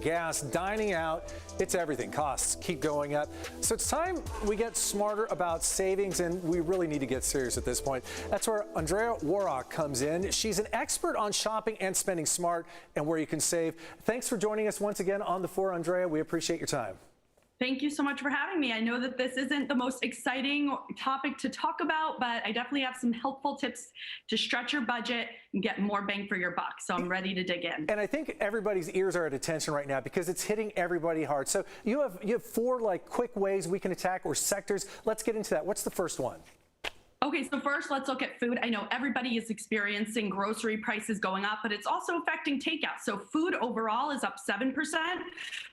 gas, dining out. It's everything. Costs keep going up. So it's time we get smarter about savings, and we really need to get serious at this point. That's where Andrea Woroch comes in. She's an expert on shopping and spending smart and where you can save. Thanks for joining us once again on The Floor, Andrea. We appreciate your time. Thank you so much for having me. I know that this isn't the most exciting topic to talk about, but I definitely have some helpful tips to stretch your budget and get more bang for your buck. So I'm ready to dig in. And I think everybody's ears are at attention right now because it's hitting everybody hard. So you have four quick ways we can attack, or sectors. Let's get into that. What's the first one? Okay, so first let's look at food. I know everybody is experiencing grocery prices going up, but it's also affecting takeout. So food overall is up 7%,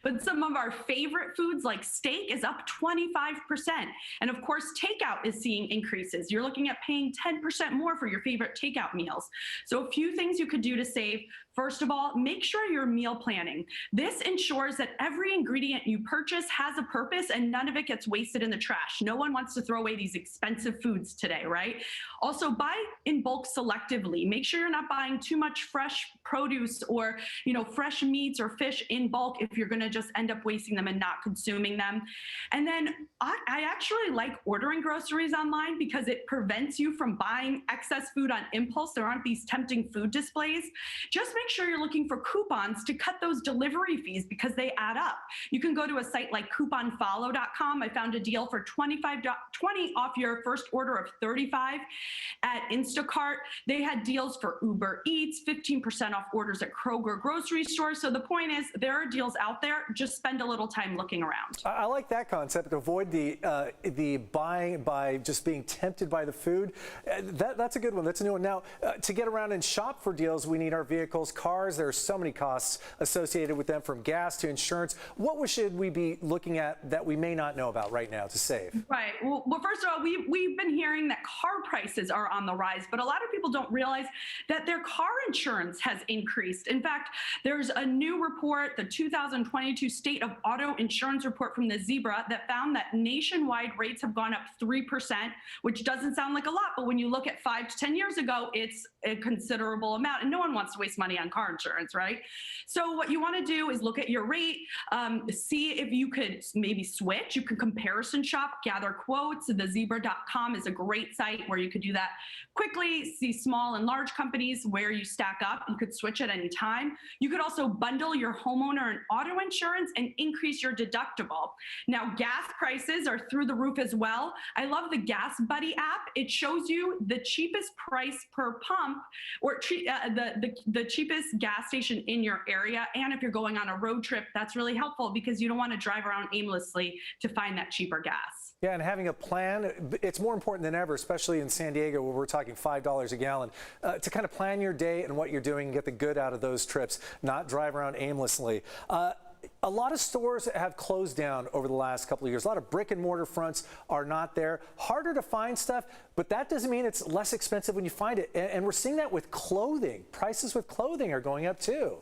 but some of our favorite foods like steak is up 25%. And of course, takeout is seeing increases. You're looking at paying 10% more for your favorite takeout meals. So a few things you could do to save. First of all, make sure you're meal planning. This ensures that every ingredient you purchase has a purpose and none of it gets wasted in the trash. No one wants to throw away these expensive foods today, right? Also, buy in bulk selectively. Make sure you're not buying too much fresh produce or, fresh meats or fish in bulk if you're gonna just end up wasting them and not consuming them. And then I actually like ordering groceries online because it prevents you from buying excess food on impulse. There aren't these tempting food displays. Just make sure you're looking for coupons to cut those delivery fees because they add up. You can go to a site like couponfollow.com. I found a deal for $20 off your first order of $35 at Instacart. They had deals for Uber Eats, 15% off orders at Kroger grocery stores. So the point is, there are deals out there. Just spend a little time looking around. I like that concept. Avoid the buying by just being tempted by the food. That's a good one. That's a new one. Now, to get around and shop for deals, we need our vehicles, cars. There are so many costs associated with them, from gas to insurance. What should we be looking at that we may not know about right now to save? Right. Well, first of all, we've been hearing that car prices are on the rise, but a lot of people don't realize that their car insurance has increased. In fact, there's a new report, the 2022 State of Auto Insurance Report from the Zebra, that found that nationwide rates have gone up 3%, which doesn't sound like a lot, but when you look at 5 to 10 years ago, it's a considerable amount, and no one wants to waste money on car insurance, right? So what you want to do is look at your rate, see if you could maybe switch. You can comparison shop, gather quotes. The zebra.com is a great site where you could do that quickly, see small and large companies where you stack up. You could switch at any time. You could also bundle your homeowner and auto insurance and increase your deductible. Now, gas prices are through the roof as well. I love the Gas Buddy app. It shows you the cheapest price per pump, or the cheapest gas station in your area. And if you're going on a road trip, that's really helpful because you don't want to drive around aimlessly to find that cheaper gas. Yeah, and having a plan, it's more important than ever, especially in San Diego where we're talking $5 a gallon, to kind of plan your day and what you're doing and get the good out of those trips, not drive around aimlessly. A lot of stores have closed down over the last couple of years. A lot of brick and mortar fronts are not there. Harder to find stuff, but that doesn't mean it's less expensive when you find it. And we're seeing that with clothing. Prices with clothing are going up too.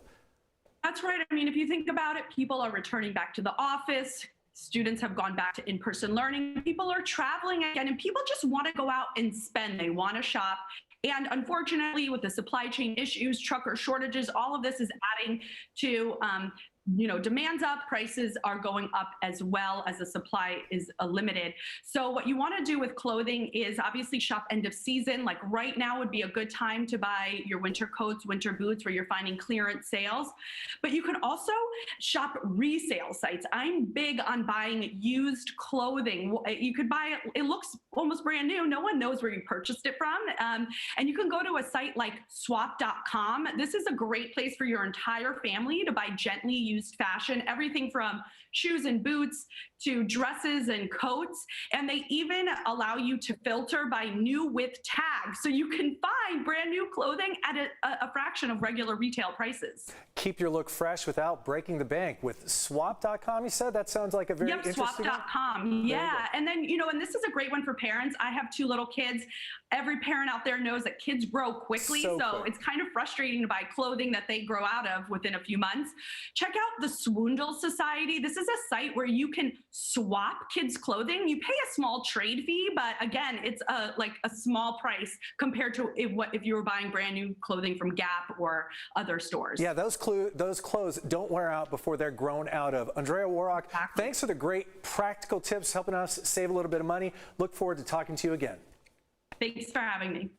That's right. I mean, if you think about it, people are returning back to the office. Students have gone back to in-person learning. People are traveling again, and people just want to go out and spend. They want to shop. And unfortunately, with the supply chain issues, trucker shortages, all of this is adding to demand's up, prices are going up as well as the supply is limited. So what you want to do with clothing is obviously shop end of season. Like right now would be a good time to buy your winter coats, winter boots, where you're finding clearance sales. But you can also shop resale sites. I'm big on buying used clothing. You could buy it, it looks almost brand new. No one knows where you purchased it from. And you can go to a site like swap.com. This is a great place for your entire family to buy gently used fashion, everything from shoes and boots to dresses and coats. And they even allow you to filter by new with tags. So you can find brand new clothing at a fraction of regular retail prices. Keep your look fresh without breaking the bank with swap.com, you said? That sounds like a very interesting swap.com. Yeah. And then, and this is a great one for parents. I have 2 little kids. Every parent out there knows that kids grow quickly. So it's kind of frustrating to buy clothing that they grow out of within a few months. Check out the Swoondle Society. This is a site where you can swap kids' clothing. You pay a small trade fee, but again, it's like a small price compared to if you were buying brand new clothing from Gap or other stores. Yeah, those clothes don't wear out before they're grown out of. Andrea Woroch, Exactly. thanks for the great practical tips helping us save a little bit of money. Look forward to talking to you again. Thanks for having me.